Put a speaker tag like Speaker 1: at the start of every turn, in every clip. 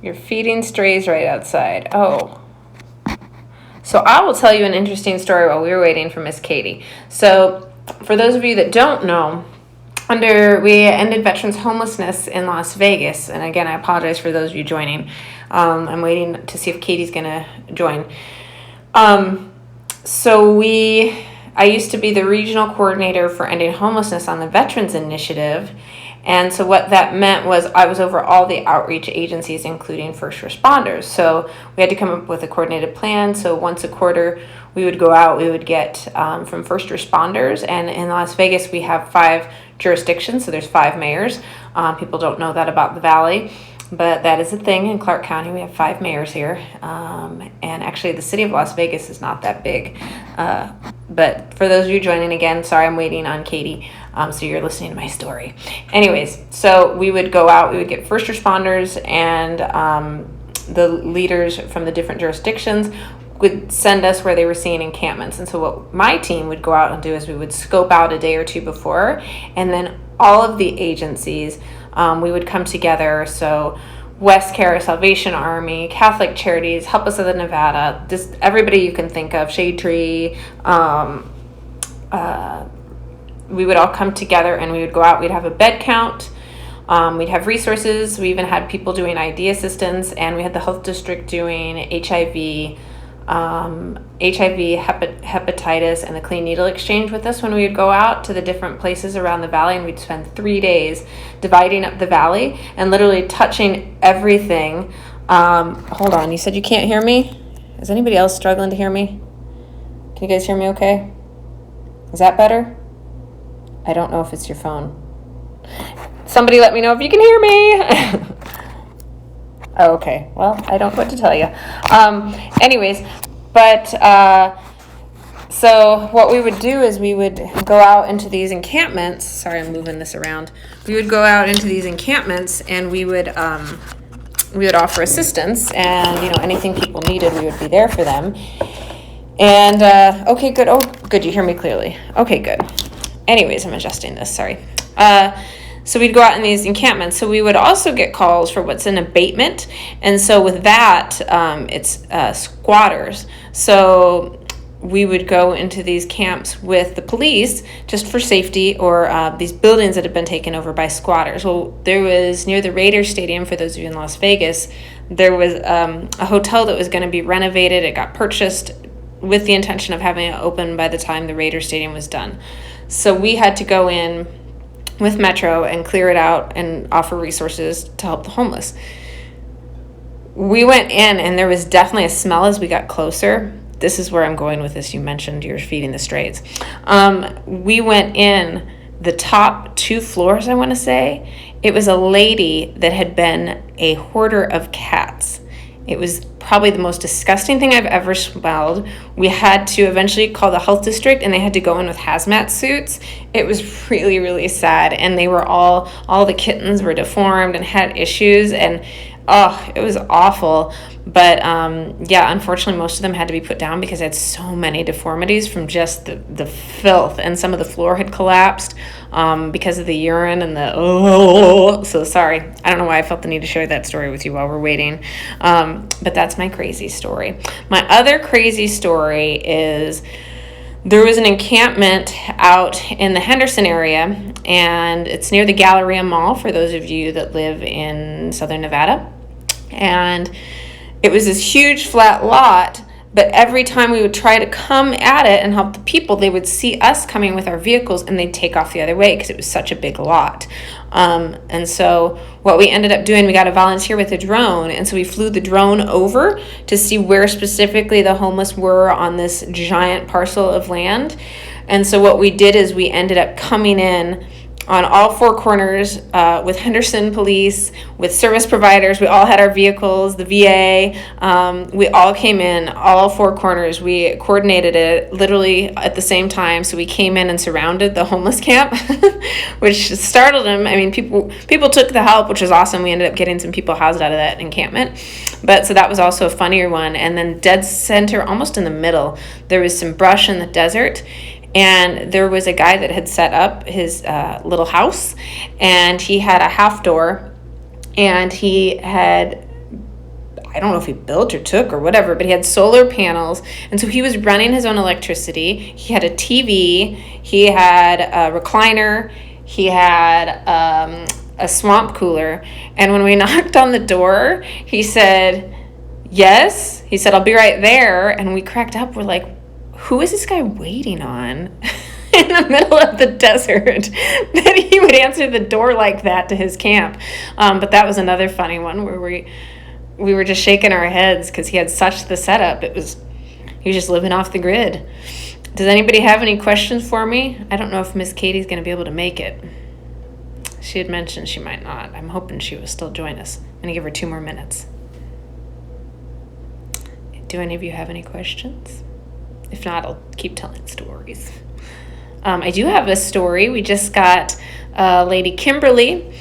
Speaker 1: You're feeding strays right outside. Oh. So I will tell you an interesting story while we were waiting for Miss Katie. So for those of you that don't know, we ended veterans homelessness in Las Vegas. And again, I apologize for those of you joining. I'm waiting to see if Katie's going to join. I used to be the regional coordinator for ending homelessness on the Veterans Initiative. And so what that meant was I was over all the outreach agencies, including first responders. So we had to come up with a coordinated plan. So once a quarter, we would go out, we would get from first responders. And in Las Vegas, we have 5 jurisdictions. So there's 5 mayors. People don't know that about the Valley, but that is a thing in Clark County. We have 5 mayors here. And actually, the city of Las Vegas is not that big. But for those of you joining again, sorry, I'm waiting on Katie. So you're listening to my story. Anyways, so we would go out, we would get first responders and the leaders from the different jurisdictions would send us where they were seeing encampments. And so what my team would go out and do is we would scope out a day or two before, and then all of the agencies, we would come together. So West Care, Salvation Army, Catholic Charities, Help Us Southern Nevada, just everybody you can think of, Shade Tree, we would all come together and we would go out. We'd have a bed count. We'd have resources. We even had people doing ID assistance, and we had the health district doing HIV, hepatitis, and the clean needle exchange with us when we would go out to the different places around the valley. And we'd spend 3 days dividing up the valley and literally touching everything. Hold on. You said you can't hear me? Is anybody else struggling to hear me? Can you guys hear me okay? Is that better? I don't know if it's your phone. Somebody let me know if you can hear me. Oh, okay. Well, I don't know what to tell you. So what we would do is we would go out into these encampments. Sorry, I'm moving this around. We would go out into these encampments and we would offer assistance, and anything people needed, we would be there for them. And okay, good. Oh, good. You hear me clearly. Okay, good. Anyways, I'm adjusting this. Sorry. So we'd go out in these encampments. So we would also get calls for what's an abatement. And so with that, it's squatters. So we would go into these camps with the police just for safety, or these buildings that have been taken over by squatters. Well, there was near the Raiders Stadium, for those of you in Las Vegas, there was a hotel that was going to be renovated. It got purchased with the intention of having it open by the time the Raiders Stadium was done. So we had to go in with Metro and clear it out and offer resources to help the homeless. We went in and there was definitely a smell as we got closer. This is where I'm going with this. You mentioned you're feeding the strays. We went in the top 2 floors, I want to say. It was a lady that had been a hoarder of cats. It was probably the most disgusting thing I've ever smelled. We had to eventually call the health district, and they had to go in with hazmat suits. It was really, really sad. And they were all the kittens were deformed and had issues, and it was awful. But unfortunately, most of them had to be put down because they had so many deformities from just the filth, and some of the floor had collapsed because of the urine and so sorry. I don't know why I felt the need to share that story with you while we're waiting. But that's my crazy story. My other crazy story is there was an encampment out in the Henderson area, and it's near the Galleria Mall for those of you that live in Southern Nevada. And it was this huge flat lot, but every time we would try to come at it and help the people, they would see us coming with our vehicles and they'd take off the other way because it was such a big lot. And so what we ended up doing, we got a volunteer with a drone, and so we flew the drone over to see where specifically the homeless were on this giant parcel of land. And so what we did is we ended up coming in on all 4 corners with Henderson police, with service providers. We all had our vehicles, the VA. We all came in, all 4 corners. We coordinated it literally at the same time. So we came in and surrounded the homeless camp, which startled them. I mean, people took the help, which was awesome. We ended up getting some people housed out of that encampment. But so that was also a funnier one. And then dead center, almost in the middle, there was some brush in the desert. And there was a guy that had set up his little house, and he had a half door, and he had I don't know if he built or took or whatever, but he had solar panels. And so he was running his own electricity. He had a TV. He had a recliner. He had a swamp cooler. And when we knocked on the door, he said, yes. He said, I'll be right there. And we cracked up. We're like, who is this guy waiting on in the middle of the desert that he would answer the door like that to his camp? But that was another funny one where we were just shaking our heads because he had such the setup. He was just living off the grid. Does anybody have any questions for me? I don't know if Miss Katie's going to be able to make it. She had mentioned she might not. I'm hoping she will still join us. I'm going to give her 2 more minutes. Do any of you have any questions? If not, I'll keep telling stories. I do have a story. We just got Lady Kimberly.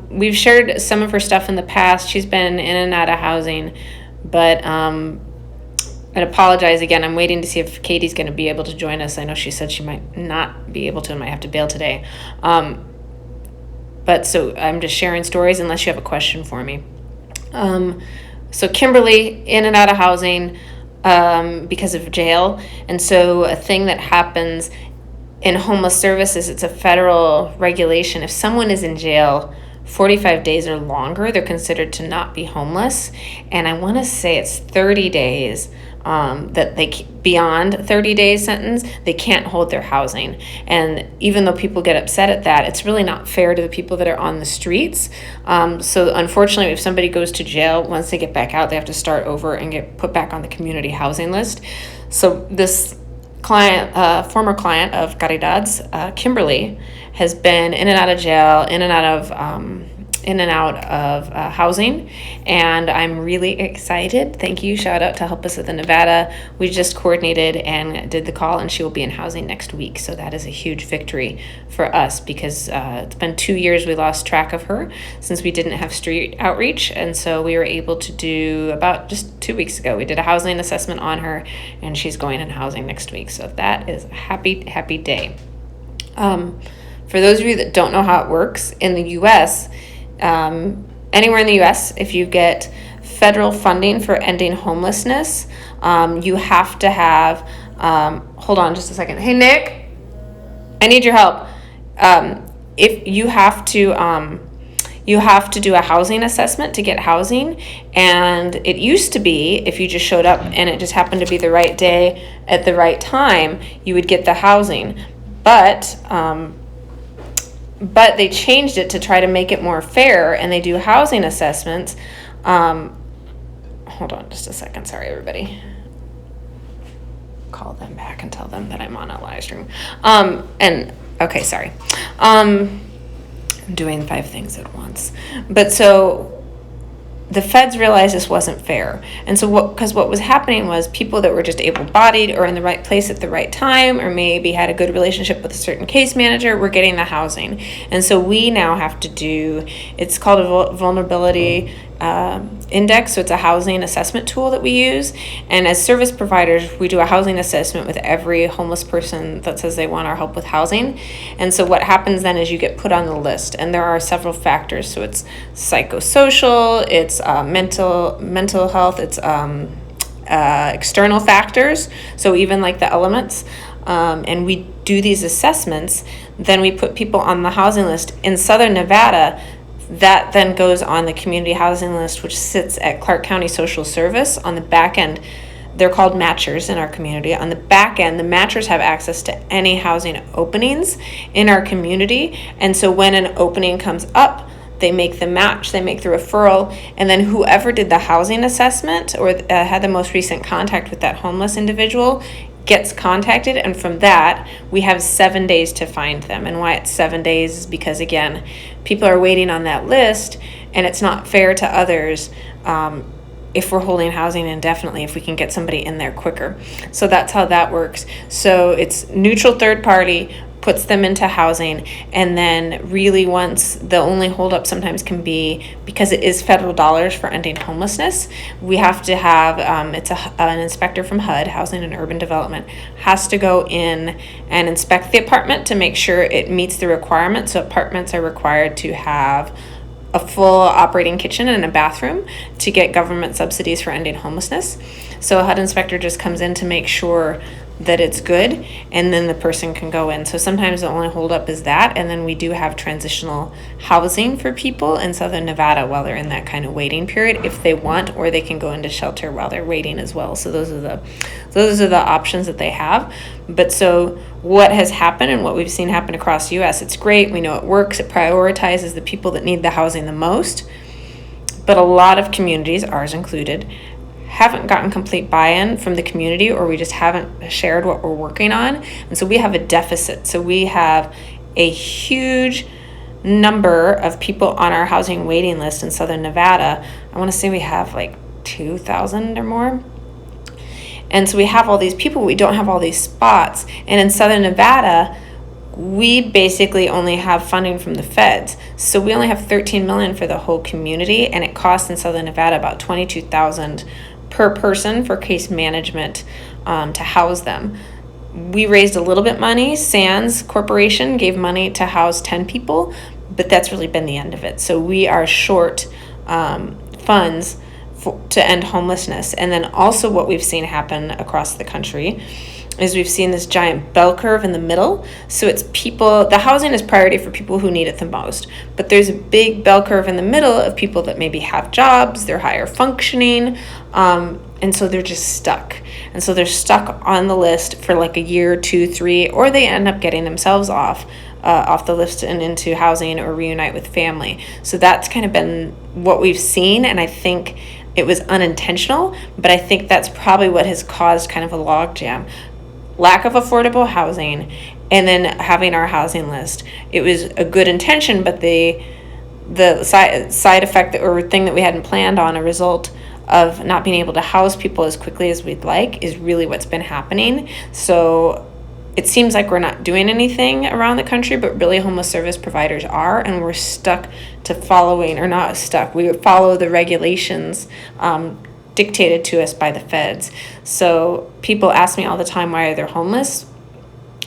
Speaker 1: We've shared some of her stuff in the past. She's been in and out of housing, but I'd apologize again. I'm waiting to see if Katie's going to be able to join us. I know she said she might not be able to and might have to bail today. But so I'm just sharing stories unless you have a question for me. So Kimberly, in and out of housing because of jail. And so a thing that happens in homeless services, it's a federal regulation. If someone is in jail 45 days or longer, they're considered to not be homeless. And I want to say it's 30 days that beyond 30 days sentence, they can't hold their housing. And even though people get upset at that, it's really not fair to the people that are on the streets. So unfortunately, if somebody goes to jail, once they get back out, they have to start over and get put back on the community housing list. So this client, former client of Caridad's, Kimberly, has been in and out of jail, in and out of housing, and I'm really excited. Thank you. Shout out to Help Us with the Nevada. We just coordinated and did the call, and she will be in housing next week. So that is a huge victory for us because it's been 2 years we lost track of her since we didn't have street outreach, and so we were able to do about just 2 weeks ago. We did a housing assessment on her, and she's going in housing next week. So that is a happy day. For those of you that don't know how it works in the U.S., anywhere in the U.S., if you get federal funding for ending homelessness, you have to have, hold on just a second. Hey, Nick, I need your help. If you have to do a housing assessment to get housing. And it used to be, if you just showed up and it just happened to be the right day at the right time, you would get the housing. But they changed it to try to make it more fair, and they do housing assessments. Hold on just a second. Sorry, everybody. Call them back and tell them that I'm on a live stream. Okay, sorry. I'm doing 5 things at once. But so the feds realized this wasn't fair. And so what was happening was people that were just able-bodied or in the right place at the right time, or maybe had a good relationship with a certain case manager, were getting the housing. And so we now have to do, it's called a vulnerability index. So it's a housing assessment tool that we use. And as service providers, we do a housing assessment with every homeless person that says they want our help with housing. And so what happens then is you get put on the list, and there are several factors. So it's psychosocial, it's mental health, it's external factors. So even like the elements. And we do these assessments. Then we put people on the housing list. In Southern Nevada, that then goes on the community housing list, which sits at Clark County Social Service. On the back end, they're called matchers in our community. On the back end, the matchers have access to any housing openings in our community. And so when an opening comes up, they make the match, they make the referral, and then whoever did the housing assessment or had the most recent contact with that homeless individual gets contacted, and from that we have 7 days to find them. And why it's 7 days is because, again, people are waiting on that list, and it's not fair to others if we're holding housing indefinitely if we can get somebody in there quicker. So that's how that works. So it's neutral third party puts them into housing, and then really once the only holdup sometimes can be because it is federal dollars for ending homelessness, we have to have an inspector from HUD, Housing and Urban Development, has to go in and inspect the apartment to make sure it meets the requirements. So apartments are required to have a full operating kitchen and a bathroom to get government subsidies for ending homelessness. So a HUD inspector just comes in to make sure that it's good, and then the person can go in. So sometimes the only holdup is that, and then we do have transitional housing for people in Southern Nevada while they're in that kind of waiting period if they want, or they can go into shelter while they're waiting as well. So those are the options that they have. But so what has happened and what we've seen happen across the US, it's great. We know it works. It prioritizes the people that need the housing the most. But a lot of communities, ours included, haven't gotten complete buy-in from the community, or we just haven't shared what we're working on. And so we have a deficit. So we have a huge number of people on our housing waiting list in Southern Nevada. I want to say we have like 2,000 or more. And so we have all these people, we don't have all these spots. And in Southern Nevada, we basically only have funding from the feds. So we only have 13 million for the whole community, and it costs in Southern Nevada about 22,000 per person for case management to house them. We raised a little bit money. Sands Corporation gave money to house 10 people, but that's really been the end of it. So we are short funds to end homelessness. And then also what we've seen happen across the country is we've seen this giant bell curve in the middle. So it's people, the housing is priority for people who need it the most, but there's a big bell curve in the middle of people that maybe have jobs, they're higher functioning, and so they're just stuck. And so they're stuck on the list for like a year, 2, 3, or they end up getting themselves off the list and into housing or reunite with family. So that's kind of been what we've seen, and I think it was unintentional, but I think that's probably what has caused kind of a logjam. Lack of affordable housing, and then having our housing list. It was a good intention, but the side effect or thing that we hadn't planned on, a result of not being able to house people as quickly as we'd like, is really what's been happening. So it seems like we're not doing anything around the country, but really homeless service providers are, and we're stuck to following, or not stuck, we follow the regulations dictated to us by the feds. So people ask me all the time, why are they homeless?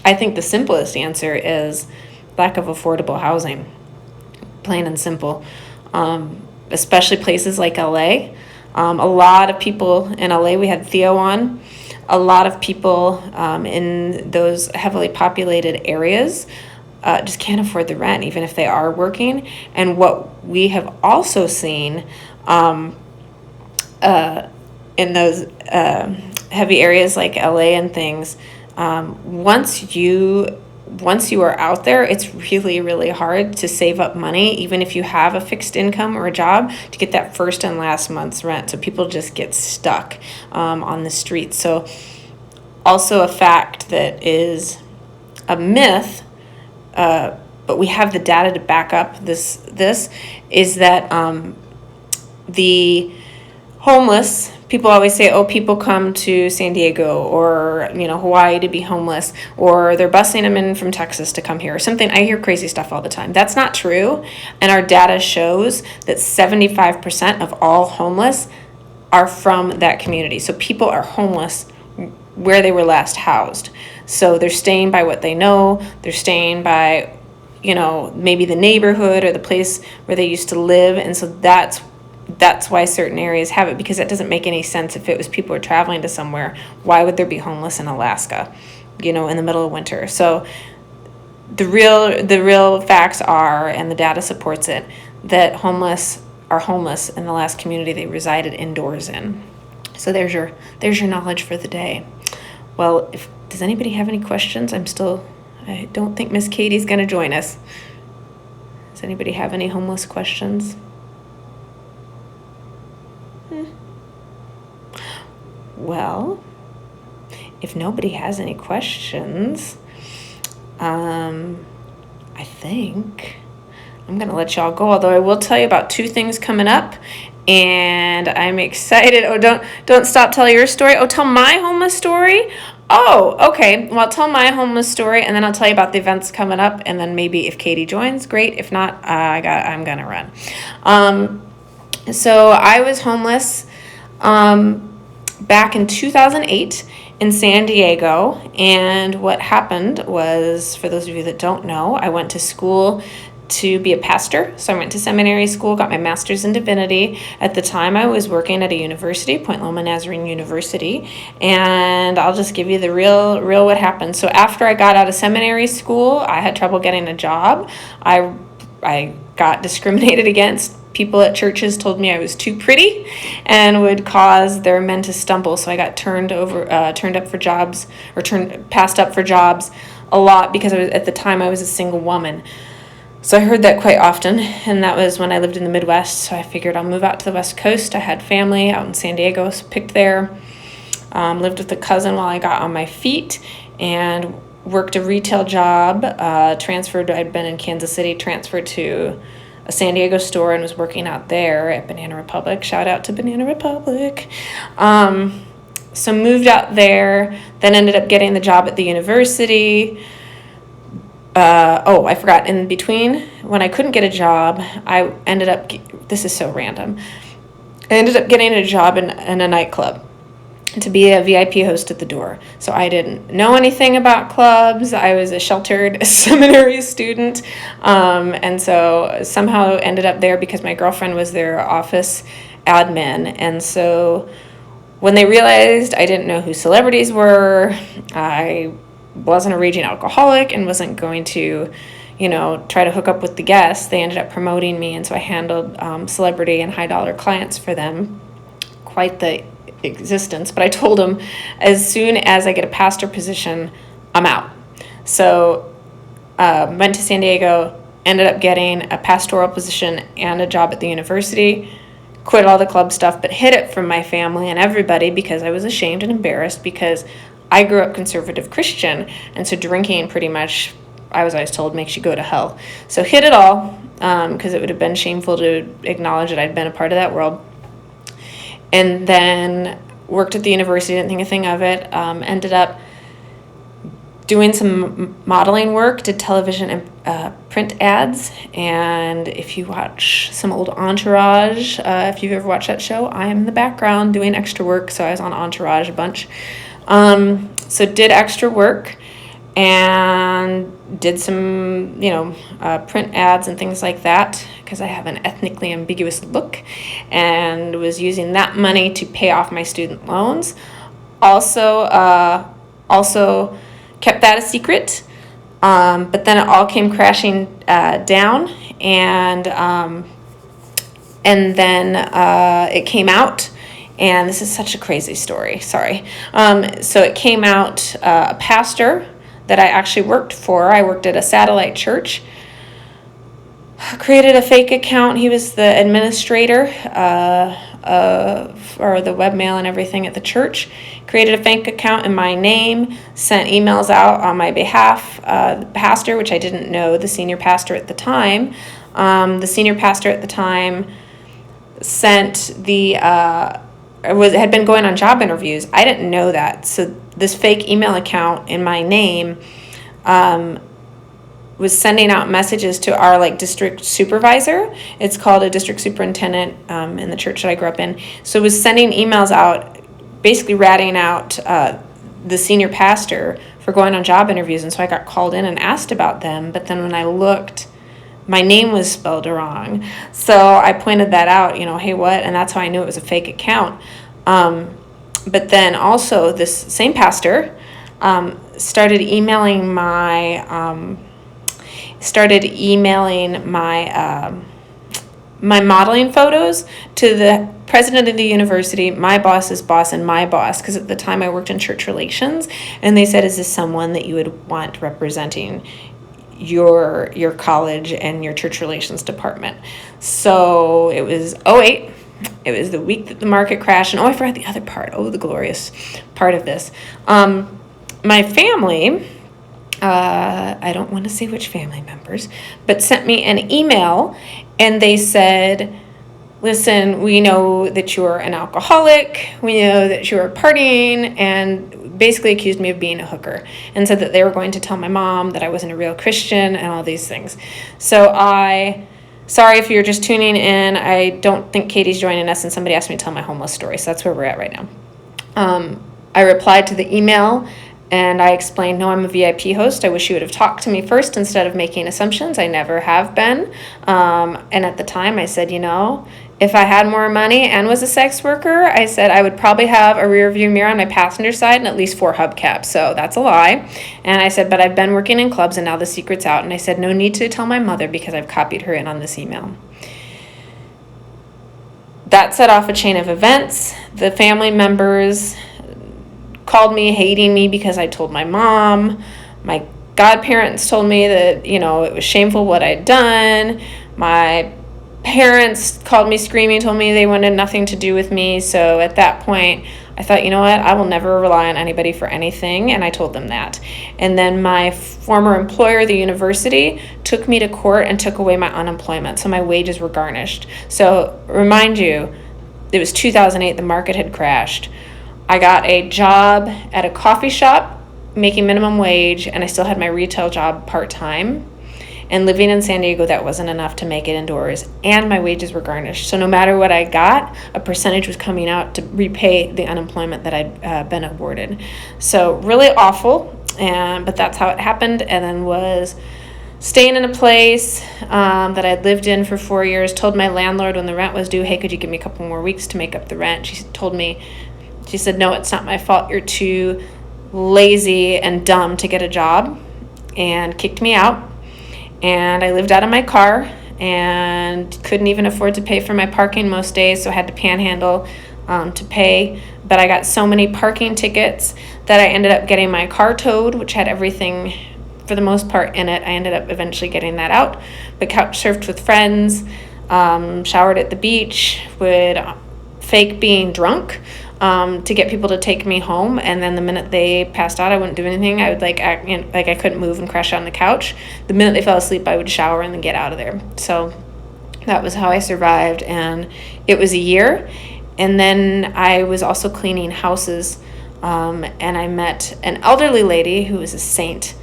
Speaker 1: I think the simplest answer is lack of affordable housing, plain and simple. Especially places like LA. A lot of people in LA, we had Theo on, a lot of people in those heavily populated areas just can't afford the rent, even if they are working. And what we have also seen in those heavy areas like LA and things, once you are out there, it's really, really hard to save up money, even if you have a fixed income or a job, to get that first and last month's rent. So people just get stuck on the streets. So also a fact that is a myth, but we have the data to back up this is that the homeless, people always say, oh, people come to San Diego or, Hawaii to be homeless, or they're busing them in from Texas to come here or something. I hear crazy stuff all the time. That's not true. And our data shows that 75% of all homeless are from that community. So people are homeless where they were last housed. So they're staying by what they know. They're staying by, maybe the neighborhood or the place where they used to live. And so that's why certain areas have it, because it doesn't make any sense. If it was people who are traveling to somewhere, why would there be homeless in Alaska, in the middle of winter? So the real facts are, and the data supports it, that homeless are homeless in the last community they resided indoors in. So there's your knowledge for the day. Well, does anybody have any questions? I don't think Miss Katie's going to join us. Does anybody have any homeless questions? Well, if nobody has any questions, I think I'm going to let y'all go, although I will tell you about 2 things coming up, and I'm excited. Oh, don't stop telling your story. Oh, tell my homeless story. Oh, okay. Well, I'll tell my homeless story, and then I'll tell you about the events coming up, and then maybe if Katie joins, great. If not, I'm going to run. So I was homeless back in 2008 in San Diego, and what happened was, for those of you that don't know, I went to school to be a pastor. So I went to seminary school, got my master's in divinity. At the time, I was working at a university, Point Loma Nazarene University, and I'll just give you the real what happened. So after I got out of seminary school, I had trouble getting a job. I got discriminated against. People at churches told me I was too pretty and would cause their men to stumble. So I got passed up for jobs a lot because at the time I was a single woman. So I heard that quite often, and that was when I lived in the Midwest. So I figured I'll move out to the West Coast. I had family out in San Diego, so picked there. Lived with a cousin while I got on my feet, and worked a retail job. Transferred. I'd been in Kansas City, transferred to a San Diego store, and was working out there at Banana Republic. Shout out to Banana Republic. So moved out there, then ended up getting the job at the university. I forgot, in between, when I couldn't get a job, this is so random, I ended up getting a job in a nightclub to be a VIP host at the door. So I didn't know anything about clubs. I was a sheltered seminary student, and so somehow ended up there because my girlfriend was their office admin. And so when they realized I didn't know who celebrities were, I wasn't a raging alcoholic and wasn't going to, try to hook up with the guests, they ended up promoting me. And so I handled celebrity and high dollar clients for them. Quite the existence. But I told them, as soon as I get a pastor position, I'm out. So went to San Diego, ended up getting a pastoral position and a job at the university. Quit all the club stuff, but hid it from my family and everybody because I was ashamed and embarrassed, because I grew up conservative Christian, and so drinking pretty much, I was always told, makes you go to hell. So hid it all, because it would have been shameful to acknowledge that I'd been a part of that world. And then worked at the university, didn't think a thing of it. Ended up doing some modeling work, did television and print ads. And if you watch some old Entourage, if you've ever watched that show, I am in the background doing extra work, so I was on Entourage a bunch. So did extra work and did some, print ads and things like that, because I have an ethnically ambiguous look, and was using that money to pay off my student loans. Also kept that a secret, but then it all came crashing down, and then it came out. And this is such a crazy story, sorry. So it came out, a pastor that I actually worked for, I worked at a satellite church, created a fake account. He was the administrator or the webmail and everything at the church. Created a fake account in my name, sent emails out on my behalf. The pastor, which I didn't know, the senior pastor at the time, sent had been going on job interviews. I didn't know that. So this fake email account in my name was sending out messages to our district supervisor. It's called a district superintendent in the church that I grew up in. So it was sending emails out, basically ratting out the senior pastor for going on job interviews. And so I got called in and asked about them. But then when I looked, my name was spelled wrong. So I pointed that out, hey, what? And that's how I knew it was a fake account. But then also this same pastor started emailing my my modeling photos to the president of the university, my boss's boss, and my boss, because at the time I worked in church relations, and they said, is this someone that you would want representing your college and your church relations department? So it was 2008. It was the week that the market crashed. And I forgot the other part. The glorious part of this. My family, I don't want to say which family members, but sent me an email, and they said, listen, we know that you're an alcoholic, we know that you're partying, and basically accused me of being a hooker, and said that they were going to tell my mom that I wasn't a real Christian and all these things. So sorry if you're just tuning in, I don't think Katie's joining us, and somebody asked me to tell my homeless story, so that's where we're at right now. I replied to the email And I explained, no, I'm a VIP host. I wish you would have talked to me first instead of making assumptions. I never have been. And at the time I said, if I had more money and was a sex worker, I said I would probably have a rear view mirror on my passenger side and at least 4 hubcaps. So that's a lie. And I said, but I've been working in clubs and now the secret's out. And I said, no need to tell my mother because I've copied her in on this email. That set off a chain of events. The family members called me hating me because I told my mom. My godparents told me that, it was shameful what I'd done. My parents called me screaming, told me they wanted nothing to do with me. So at that point, I thought, you know what, I will never rely on anybody for anything. And I told them that. And then my former employer, the university, took me to court and took away my unemployment. So my wages were garnished. So remind you, it was 2008, the market had crashed. I got a job at a coffee shop making minimum wage, and I still had my retail job part-time. And living in San Diego, that wasn't enough to make it indoors, and my wages were garnished. So no matter what I got, a percentage was coming out to repay the unemployment that I'd been awarded. So really awful, but that's how it happened. And then was staying in a place that I'd lived in for 4 years, told my landlord when the rent was due, hey, could you give me a couple more weeks to make up the rent? She said, no, it's not my fault. You're too lazy and dumb to get a job, and kicked me out. And I lived out of my car and couldn't even afford to pay for my parking most days, so I had to panhandle to pay. But I got so many parking tickets that I ended up getting my car towed, which had everything for the most part in it. I ended up eventually getting that out, but couch surfed with friends, showered at the beach, would fake being drunk to get people to take me home. And then the minute they passed out, I wouldn't do anything. I would act like I couldn't move and crash on the couch. The minute they fell asleep, I would shower and then get out of there. So that was how I survived. And it was a year. And then I was also cleaning houses. And I met an elderly lady who was a saint.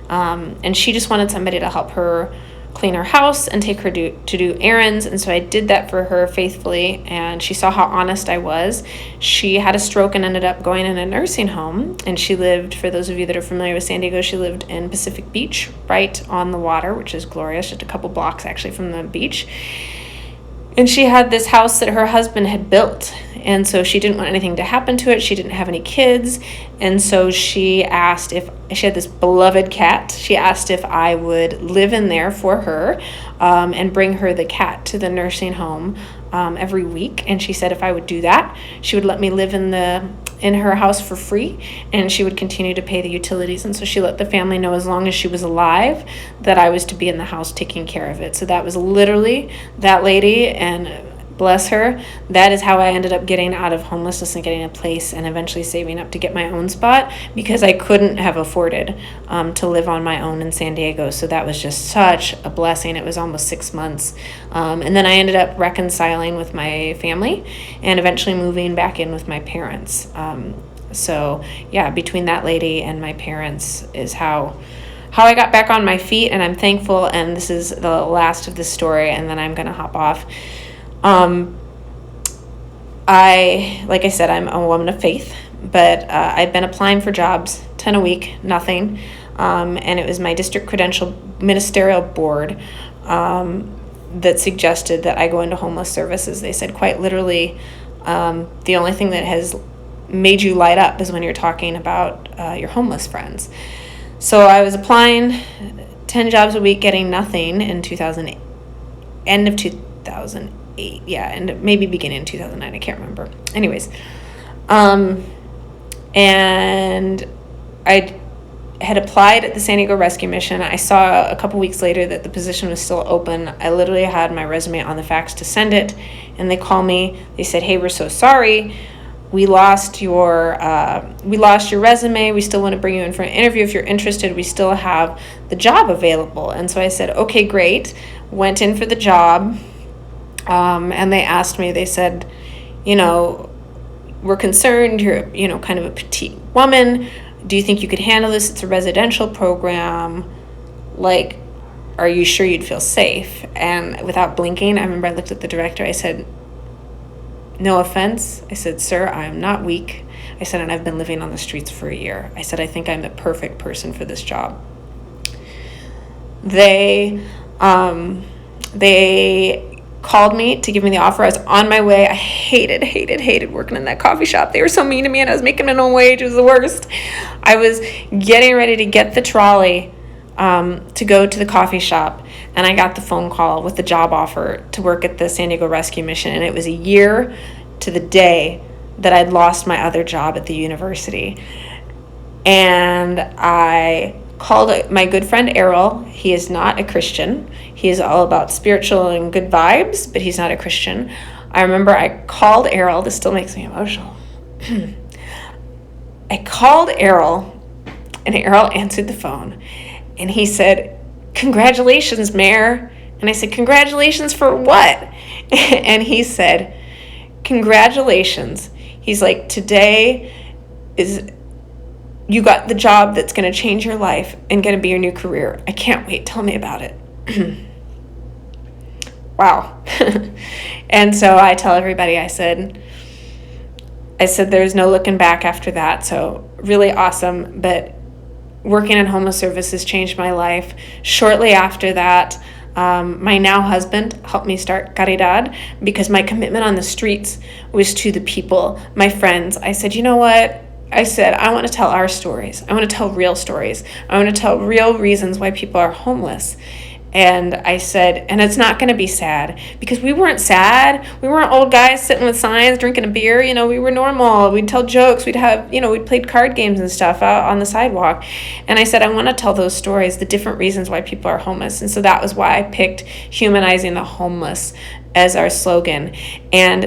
Speaker 1: And she just wanted somebody to help her clean her house and take her to do errands. And so I did that for her faithfully, and she saw how honest I was. She had a stroke and ended up going in a nursing home, and she lived, for those of you that are familiar with San Diego, she lived in Pacific Beach, right on the water, which is glorious, just a couple blocks actually from the beach. And she had this house that her husband had built, and so she didn't want anything to happen to it. She didn't have any kids, and so she asked if she had this beloved cat. She asked if I would live in there for her and bring her the cat to the nursing home every week. And she said if I would do that, she would let me live in her house for free, and she would continue to pay the utilities. And so she let the family know as long as she was alive that I was to be in the house taking care of it. So that was literally that lady, and bless her, that is how I ended up getting out of homelessness and getting a place and eventually saving up to get my own spot, because I couldn't have afforded to live on my own in San Diego. So that was just such a blessing. It was almost 6 months. And then I ended up reconciling with my family and eventually moving back in with my parents. So yeah, between that lady and my parents is how I got back on my feet, and I'm thankful. And this is the last of the story, and then I'm going to hop off. Like I said, I'm a woman of faith, but I've been applying for jobs, 10 a week, nothing. And it was my district credential ministerial board that suggested that I go into homeless services. They said quite literally, the only thing that has made you light up is when you're talking about your homeless friends. So I was applying 10 jobs a week, getting nothing in 2008, end of 2008. Yeah, and maybe beginning in 2009, I can't remember. Anyways, and I had applied at the San Diego Rescue Mission. I saw a couple weeks later that the position was still open. I literally had my resume on the fax to send it, and they called me. They said, "Hey, we're so sorry. We lost your resume. We still want to bring you in for an interview. If you're interested, we still have the job available." And so I said, "Okay, great." Went in for the job. And they asked me, they said, we're concerned, you're, kind of a petite woman. Do you think you could handle this? It's a residential program. Are you sure you'd feel safe? And without blinking, I remember I looked at the director, I said, no offense. I said, sir, I am not weak. I said, and I've been living on the streets for a year. I said, I think I'm the perfect person for this job. They called me to give me the offer. I was on my way. I hated working in that coffee shop. They were so mean to me, and I was making minimum wage. It was the worst. I was getting ready to get the trolley to go to the coffee shop, and I got the phone call with the job offer to work at the San Diego Rescue Mission, and it was a year to the day that I'd lost my other job at the university. And I called my good friend Errol. He is not a Christian. He is all about spiritual and good vibes, but he's not a Christian. I remember I called Errol. This still makes me emotional. I called Errol, and Errol answered the phone, and he said, "Congratulations, Mayor." And I said, "Congratulations for what?" And he said, "Congratulations." He's like, "Today is, you got the job that's going to change your life and going to be your new career. I can't wait. Tell me about it." Wow. And so I tell everybody, I said, there's no looking back after that. So really awesome. But working in homeless services changed my life. Shortly after that, my now husband helped me start Caridad, because my commitment on the streets was to the people, my friends. I said, you know what? I said, I want to tell our stories. I want to tell real stories. I want to tell real reasons why people are homeless. And I said, and it's not going to be sad, because we weren't sad. We weren't old guys sitting with signs, drinking a beer. You know, we were normal. We'd tell jokes. We'd played card games and stuff out on the sidewalk. And I said, I want to tell those stories, the different reasons why people are homeless. And so that was why I picked Humanizing the Homeless as our slogan. And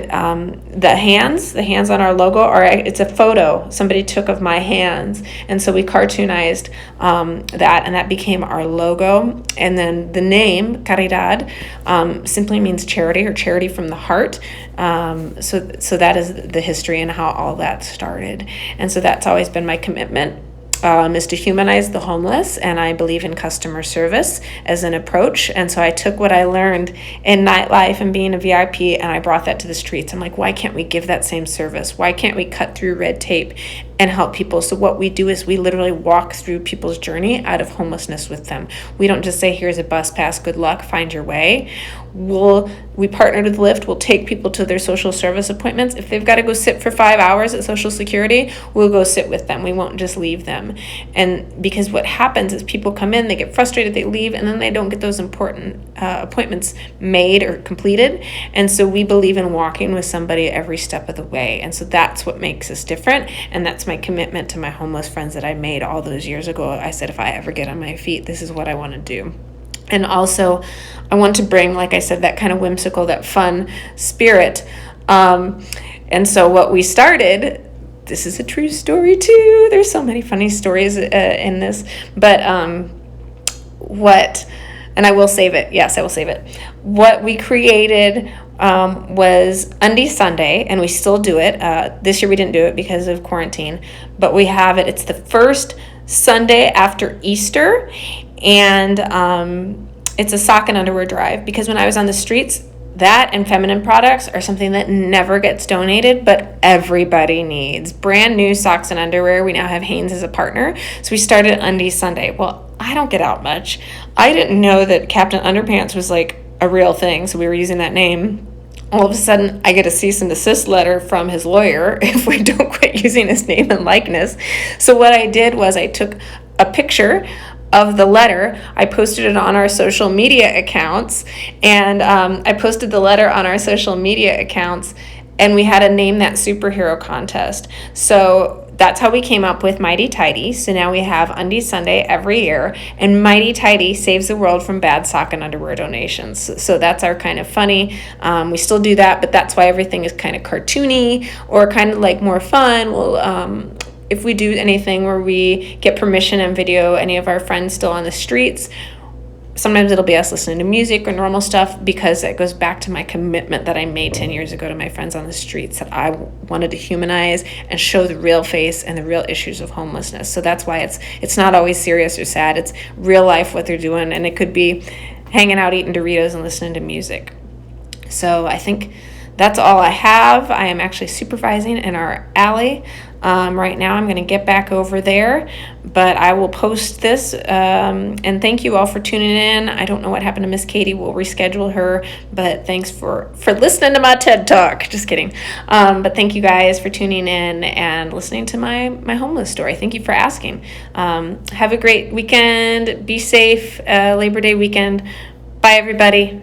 Speaker 1: the hands on our logo it's a photo somebody took of my hands, and so we cartoonized that, and that became our logo. And then the name Caridad simply means charity, or charity from the heart. So that is the history and how all that started. And so that's always been my commitment, is to humanize the homeless, and I believe in customer service as an approach. And so I took what I learned in nightlife and being a VIP, and I brought that to the streets. I'm like, why can't we give that same service? Why can't we cut through red tape and help people? So what we do is we literally walk through people's journey out of homelessness with them. We don't just say, here's a bus pass, good luck, find your way. We partnered with Lyft. We'll take people to their social service appointments. If they've got to go sit for 5 hours at Social Security, we'll go sit with them. We won't just leave them. And because what happens is people come in, they get frustrated, they leave, and then they don't get those important appointments made or completed. And so we believe in walking with somebody every step of the way. And so that's what makes us different. And that's my commitment to my homeless friends that I made all those years ago. I said, if I ever get on my feet, this is what I want to do. And also, I want to bring, like I said, that kind of whimsical, that fun spirit. And so what we started, this is a true story too. There's so many funny stories in this. But and I will save it. Yes, I will save it. What we created was Undy Sunday, and we still do it. This year we didn't do it because of quarantine, but we have it. It's the first Sunday after Easter. And it's a sock and underwear drive, because when I was on the streets, that and feminine products are something that never gets donated, but everybody needs. Brand new socks and underwear. We now have Hanes as a partner. So we started Undy Sunday. Well, I don't get out much. I didn't know that Captain Underpants was like a real thing, so we were using that name. All of a sudden, I get a cease and desist letter from his lawyer if we don't quit using his name and likeness. So what I did was I took a picture of the letter. I posted it on our social media accounts, and I posted the letter on our social media accounts, and we had a Name That Superhero contest. So that's how we came up with Mighty Tidy. So now we have Undy Sunday every year, and Mighty Tidy saves the world from bad sock and underwear donations. So that's our kind of funny. We still do that, but that's why everything is kind of cartoony or kind of like more fun. We'll if we do anything where we get permission and video any of our friends still on the streets, sometimes it'll be us listening to music or normal stuff, because it goes back to my commitment that I made 10 years ago to my friends on the streets, that I wanted to humanize and show the real face and the real issues of homelessness. So that's why it's not always serious or sad. It's real life, what they're doing, and it could be hanging out, eating Doritos and listening to music. So I think that's all I have. I am actually supervising in our alley right now. I'm going to get back over there, but I will post this. And thank you all for tuning in. I don't know what happened to Miss Katie. We'll reschedule her, but thanks for listening to my TED Talk. Just kidding. But thank you guys for tuning in and listening to my homeless story. Thank you for asking. Have a great weekend. Be safe. Labor Day weekend. Bye, everybody.